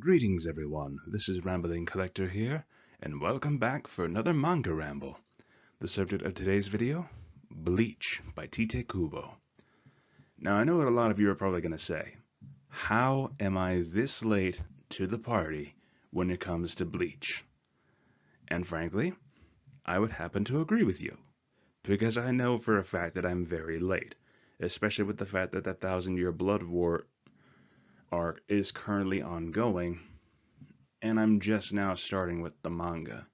Greetings everyone, this is Rambling Collector here, and welcome back for another manga ramble. The subject of today's video, Bleach by Tite Kubo. Now I know what a lot of you are probably going to say. How am I this late to the party when it comes to Bleach? And frankly, I would happen to agree with you, because I know for a fact that I'm very late, especially with the fact that that Thousand-Year Blood War arc is currently ongoing, and I'm just now starting with the manga.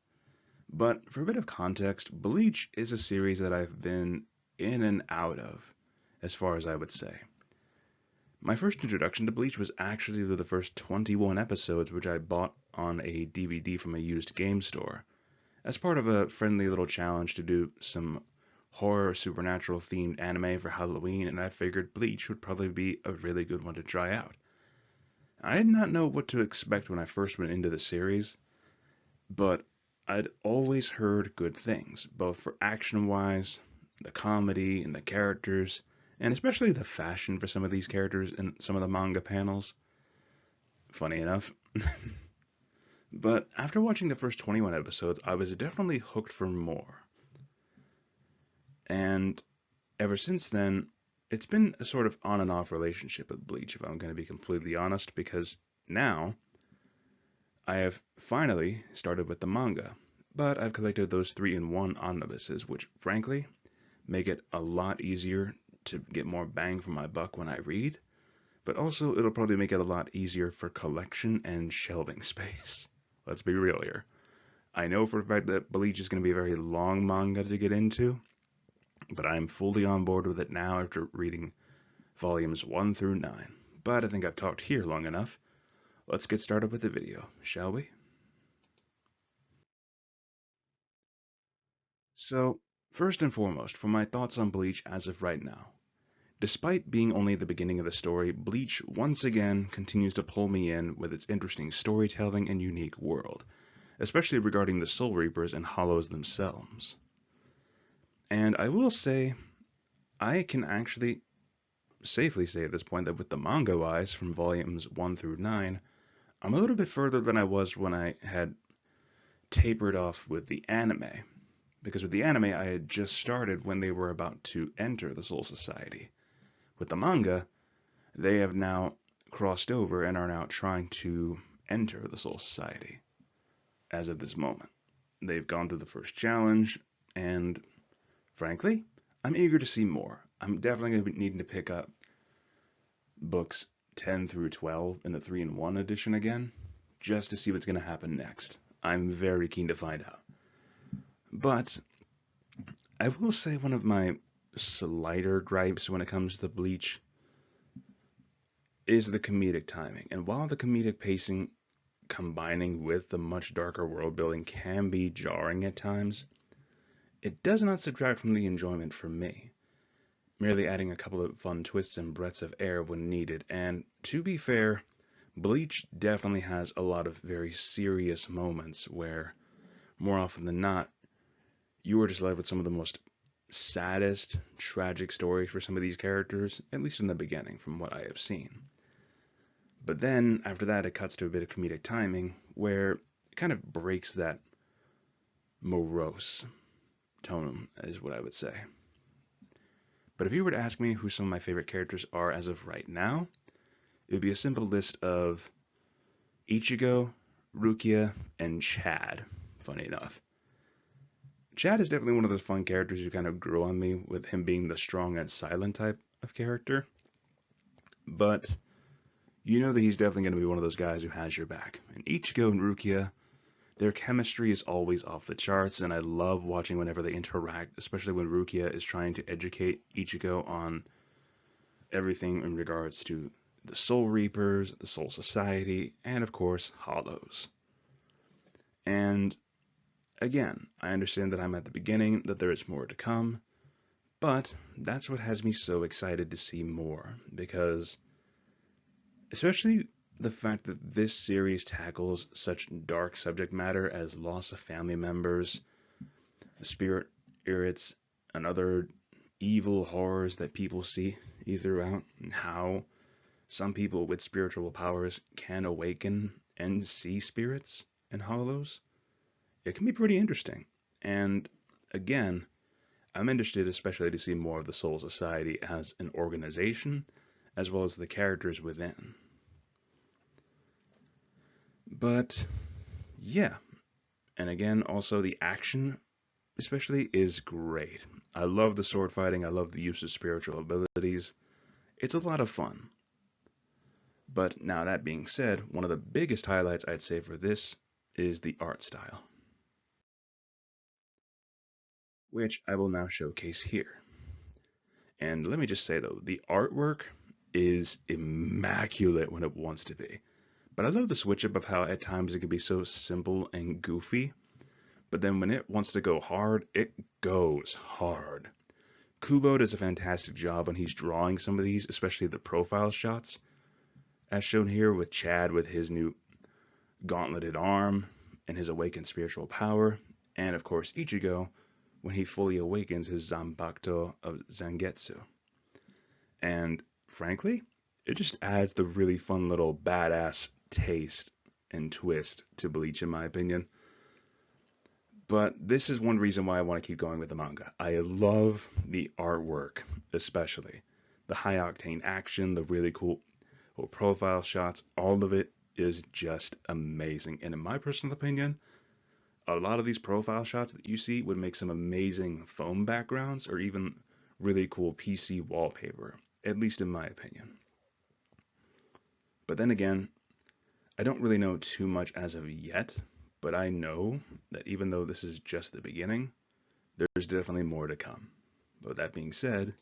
But for a bit of context, Bleach is a series that I've been in and out of, as far as I would say. My first introduction to Bleach was actually the first 21 episodes, which I bought on a DVD from a used game store, as part of a friendly little challenge to do some horror supernatural themed anime for Halloween, and I figured Bleach would probably be a really good one to try out. I did not know what to expect when I first went into the series, but I'd always heard good things, both for action-wise, the comedy, and the characters, and especially the fashion for some of these characters in some of the manga panels. Funny enough. But after watching the first 21 episodes, I was definitely hooked for more. And ever since then, it's been a sort of on and off relationship with Bleach, if I'm going to be completely honest, because now I have finally started with the manga, but I've collected those 3-in-1 omnibuses, which frankly make it a lot easier to get more bang for my buck when I read, but also it'll probably make it a lot easier for collection and shelving space. Let's be real here. I know for a fact that Bleach is going to be a very long manga to get into, but I'm fully on board with it now after reading volumes 1 through 9. But I think I've talked here long enough. Let's get started with the video, shall we? So, first and foremost, for my thoughts on Bleach as of right now. Despite being only the beginning of the story, Bleach once again continues to pull me in with its interesting storytelling and unique world, especially regarding the Soul Reapers and Hollows themselves. And I will say, I can actually safely say at this point that with the manga-wise, from volumes 1 through 9, I'm a little bit further than I was when I had tapered off with the anime. Because with the anime, I had just started when they were about to enter the Soul Society. With the manga, they have now crossed over and are now trying to enter the Soul Society as of this moment. They've gone through the first challenge, and frankly, I'm eager to see more. I'm definitely going to be needing to pick up books 10 through 12 in the 3-in-1 edition again, just to see what's going to happen next. I'm very keen to find out. But I will say one of my slighter gripes when it comes to Bleach is the comedic timing. And while the comedic pacing combining with the much darker world building can be jarring at times, it does not subtract from the enjoyment for me, merely adding a couple of fun twists and breaths of air when needed. And to be fair, Bleach definitely has a lot of very serious moments where, more often than not, you are just left with some of the most saddest, tragic stories for some of these characters, at least in the beginning, from what I have seen. But then, after that, it cuts to a bit of comedic timing, where it kind of breaks that morose tone, is what I would say. But if you were to ask me who some of my favorite characters are as of right now, it would be a simple list of Ichigo, Rukia, and Chad, funny enough. Chad is definitely one of those fun characters who kind of grew on me, with him being the strong and silent type of character. But you know that he's definitely going to be one of those guys who has your back. And Ichigo and Rukia, their chemistry is always off the charts, and I love watching whenever they interact, especially when Rukia is trying to educate Ichigo on everything in regards to the Soul Reapers, the Soul Society, and of course, Hollows. And again, I understand that I'm at the beginning, that there is more to come, but that's what has me so excited to see more, because especially the fact that this series tackles such dark subject matter as loss of family members, spirits, and other evil horrors that people see throughout, and how some people with spiritual powers can awaken and sea spirits and hollows, it can be pretty interesting. And again, I'm interested especially to see more of the Soul Society as an organization, as well as the characters within. But yeah, and again, also the action especially is great. I love the sword fighting, I love the use of spiritual abilities. It's a lot of fun. But now that being said, one of the biggest highlights I'd say for this is the art style, which I will now showcase here. And let me just say though, the artwork is immaculate when it wants to be. But I love the switch up of how at times it can be so simple and goofy, but then when it wants to go hard, it goes hard. Kubo does a fantastic job when he's drawing some of these, especially the profile shots, as shown here with Chad with his new gauntleted arm and his awakened spiritual power, and of course Ichigo when he fully awakens his Zanbakuto of Zangetsu. And frankly, it just adds the really fun little badass taste and twist to Bleach in my opinion. But this is one reason why I want to keep going with the manga. I love the artwork, especially. The high octane action, the really cool profile shots, all of it is just amazing. And in my personal opinion, a lot of these profile shots that you see would make some amazing foam backgrounds or even really cool PC wallpaper, at least in my opinion. But then again, I don't really know too much as of yet, but I know that even though this is just the beginning, there's definitely more to come. But that being said,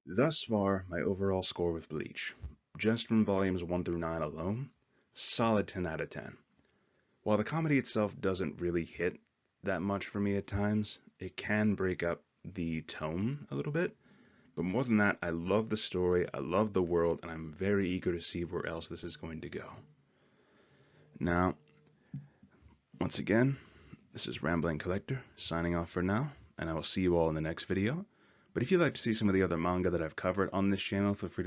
thus far, my overall score with Bleach, just from volumes 1 through 9 alone, solid 10 out of 10. While the comedy itself doesn't really hit that much for me at times, it can break up the tone a little bit. But more than that, I love the story, I love the world, and I'm very eager to see where else this is going to go. Now, once again, this is Rambling Collector, signing off for now, and I will see you all in the next video. But if you'd like to see some of the other manga that I've covered on this channel, feel free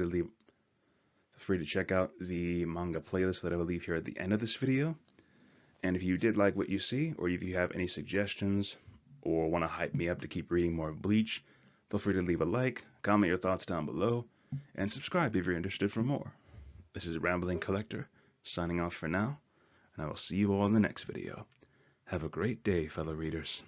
to check out the manga playlist that I will leave here at the end of this video. And if you did like what you see, or if you have any suggestions, or want to hype me up to keep reading more of Bleach, feel free to leave a like, comment your thoughts down below, and subscribe if you're interested for more. This is Rambling Collector, signing off for now, and I will see you all in the next video. Have a great day, fellow readers.